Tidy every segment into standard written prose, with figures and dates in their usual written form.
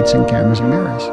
lights and cameras and mirrors.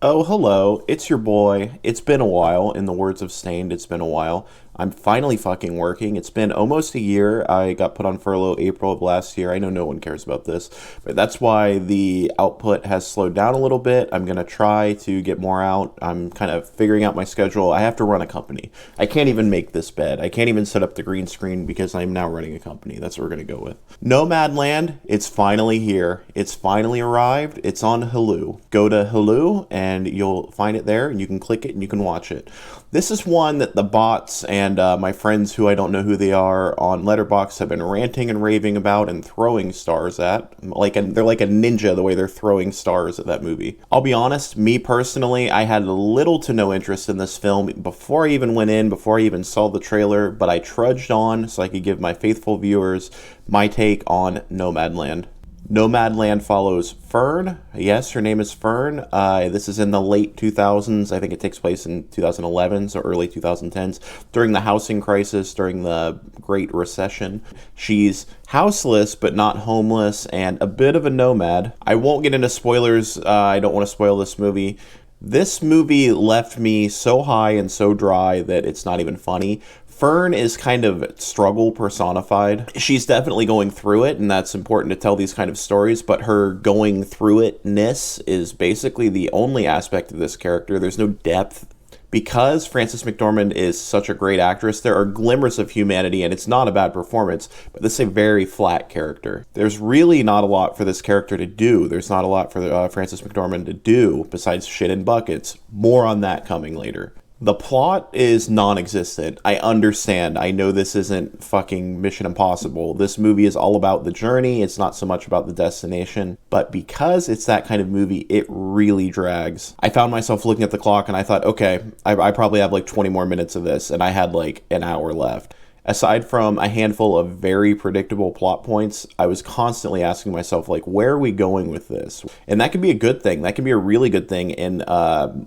Oh, hello, it's your boy. It's been a while. In the words of Stained, it's been a while. I'm finally fucking working. It's been almost a year. I got put on furlough April of last year. I know no one cares about this, but that's why the output has slowed down a little bit. I'm going to try to get more out. I'm kind of figuring out my schedule. I have to run a company. I can't even make this bed. I can't even set up the green screen because I'm now running a company. That's what we're going to go with. Nomadland, it's finally here. It's finally arrived. It's on Hulu. Go to Hulu and you'll find it there and you can click it and you can watch it. This is one that the bots and my friends who I don't know who they are on Letterboxd have been ranting and raving about and throwing stars at. They're like a ninja the way they're throwing stars at that movie. I'll be honest, me personally, I had little to no interest in this film before I even went in, before I even saw the trailer, but I trudged on so I could give my faithful viewers my take on Nomadland. Nomadland follows Fern. Yes, her name is Fern. This is in the late 2000s. I think it takes place in 2011, so early 2010s, during the housing crisis, during the Great Recession. She's houseless, but not homeless, and a bit of a nomad. I won't get into spoilers. I don't want to spoil this movie. This movie left me so high and so dry that it's not even funny. Fern is kind of struggle personified. She's definitely going through it, and that's important to tell these kind of stories, but her going through it-ness is basically the only aspect of this character. There's no depth. Because Frances McDormand is such a great actress, there are glimmers of humanity, and it's not a bad performance, but this is a very flat character. There's really not a lot for this character to do. There's not a lot for Frances McDormand to do besides shit in buckets. More on that coming later. The plot is non-existent. I understand. I know this isn't fucking Mission Impossible. This movie is all about the journey. It's not so much about the destination. But because it's that kind of movie, it really drags. I found myself looking at the clock and I thought, okay, I probably have like 20 more minutes of this. And I had like an hour left. Aside from a handful of very predictable plot points, I was constantly asking myself, like, where are we going with this? And that can be a good thing. That can be a really good thing in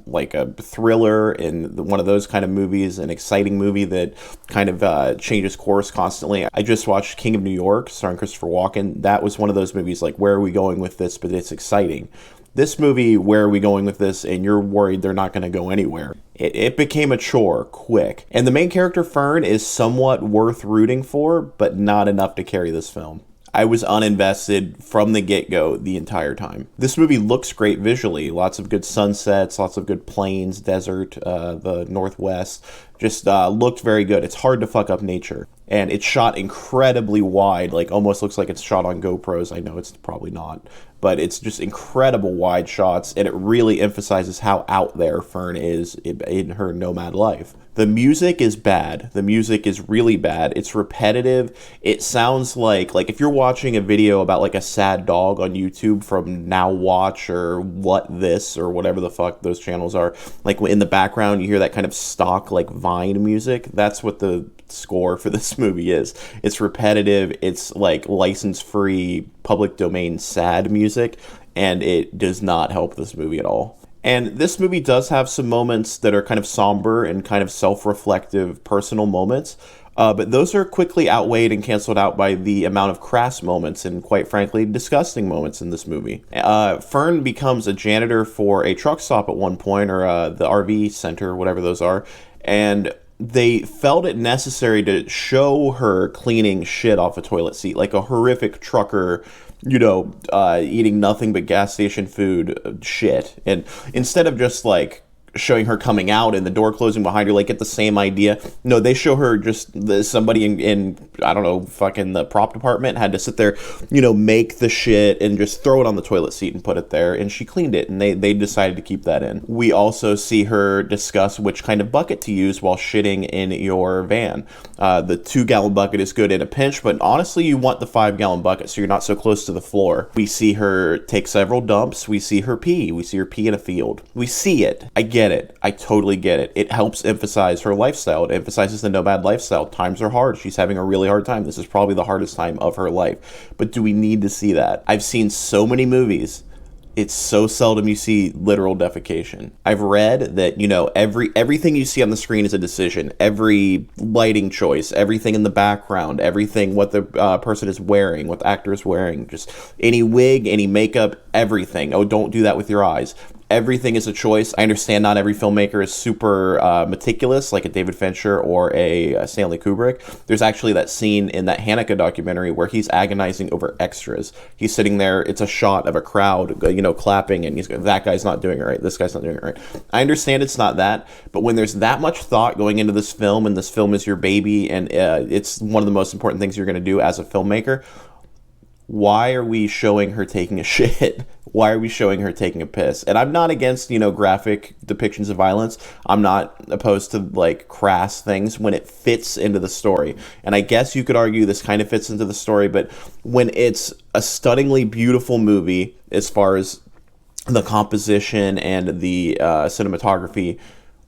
like a thriller, in one of those kind of movies, an exciting movie that kind of changes course constantly. I just watched King of New York, starring Christopher Walken. That was one of those movies, like, where are we going with this? But it's exciting. This movie, where are we going with this? And you're worried they're not going to go anywhere. It became a chore quick. And the main character, Fern, is somewhat worth rooting for, but not enough to carry this film. I was uninvested from the get-go the entire time. This movie looks great visually. Lots of good sunsets, lots of good plains, desert, the Northwest. Just looked very good. It's hard to fuck up nature. And it's shot incredibly wide, like almost looks like it's shot on GoPros. I know it's probably not. But it's just incredible wide shots, and it really emphasizes how out there Fern is in her nomad life. The music is bad. The music is really bad. It's repetitive. It sounds like if you're watching a video about like a sad dog on YouTube from Now Watch or What This or whatever the fuck those channels are, like in the background you hear that kind of stock like Vine music. That's what the score for this movie is. It's repetitive. It's like license-free, public domain sad music, and it does not help this movie at all. And this movie does have some moments that are kind of somber and kind of self-reflective personal moments, but those are quickly outweighed and canceled out by the amount of crass moments and, quite frankly, disgusting moments in this movie. Fern becomes a janitor for a truck stop at one point, or the RV center, whatever those are, and they felt it necessary to show her cleaning shit off a toilet seat, like a horrific trucker, eating nothing but gas station food shit. And instead of just like showing her coming out and the door closing behind her, like get the same idea. No, they show her just somebody in I don't know, fucking the prop department had to sit there, make the shit and just throw it on the toilet seat and put it there, and she cleaned it, and they decided to keep that in. We also see her discuss which kind of bucket to use while shitting in your van. The 2-gallon bucket is good in a pinch, but honestly you want the 5-gallon bucket so you're not so close to the floor. We see her take several dumps. We see her pee. We see her pee in a field. We see it. I get it. I totally get it. It helps emphasize her lifestyle. It emphasizes the nomad lifestyle. Times are hard. She's having a really hard time. This is probably the hardest time of her life. But do we need to see that? I've seen so many movies It's so seldom you see literal defecation. I've read that, everything you see on the screen is a decision. Every lighting choice, everything in the background, everything what the person is wearing, what the actor is wearing, just any wig, any makeup, everything. Oh, don't do that with your eyes. Everything is a choice. I understand not every filmmaker is super meticulous, like a David Fincher or a Stanley Kubrick. There's actually that scene in that Haneke documentary where he's agonizing over extras. He's sitting there, it's a shot of a crowd, clapping, and he's going, that guy's not doing it right, this guy's not doing it right. I understand it's not that, but when there's that much thought going into this film, and this film is your baby, and it's one of the most important things you're going to do as a filmmaker, why are we showing her taking a shit? Why are we showing her taking a piss? And I'm not against, graphic depictions of violence. I'm not opposed to, crass things when it fits into the story. And I guess you could argue this kind of fits into the story, but when it's a stunningly beautiful movie, as far as the composition and the cinematography,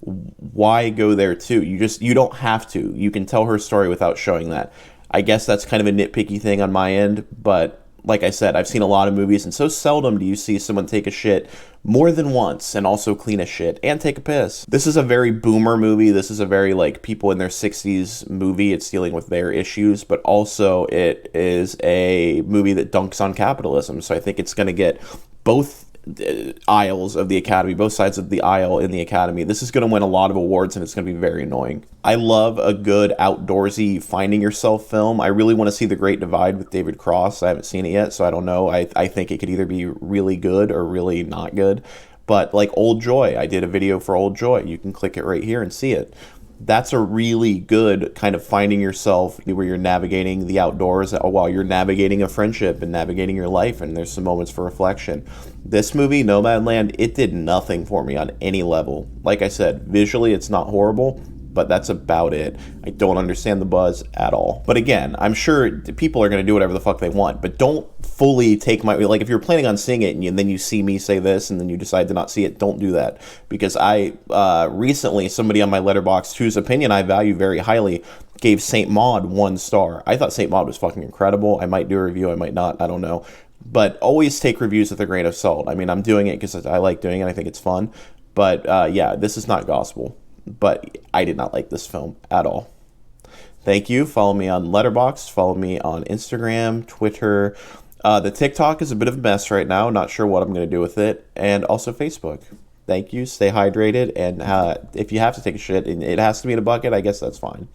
why go there too? You don't have to. You can tell her story without showing that. I guess that's kind of a nitpicky thing on my end, but like I said, I've seen a lot of movies, and so seldom do you see someone take a shit more than once and also clean a shit and take a piss. This is a very boomer movie. This is a very, people in their 60s movie. It's dealing with their issues, but also it is a movie that dunks on capitalism. So I think it's going to get both aisles of the Academy, both sides of the aisle in the Academy. This is going to win a lot of awards, and it's going to be very annoying. I love a good outdoorsy finding yourself film. I really want to see The Great Divide with David Cross. I haven't seen it yet, so I don't know. I think it could either be really good or really not good. But Old Joy, I did a video for Old Joy. You can click it right here and see it. That's a really good kind of finding yourself where you're navigating the outdoors while you're navigating a friendship and navigating your life, and there's some moments for reflection. This movie, Nomadland, it did nothing for me on any level. Like I said, visually it's not horrible, but that's about it. I don't understand the buzz at all. But again, I'm sure people are going to do whatever the fuck they want, but don't fully take my, if you're planning on seeing it and then you see me say this and then you decide to not see it, don't do that. Because I recently, somebody on my Letterboxd, whose opinion I value very highly, gave Saint Maud 1 star. I thought Saint Maud was fucking incredible. I might do a review, I might not, I don't know. But always take reviews with a grain of salt. I mean, I'm doing it because I like doing it, I think it's fun. But yeah, this is not gospel. But I did not like this film at all. Thank you. Follow me on Letterboxd. Follow me on Instagram, Twitter. The TikTok is a bit of a mess right now. Not sure what I'm going to do with it. And also Facebook. Thank you. Stay hydrated. And if you have to take a shit and it has to be in a bucket, I guess that's fine.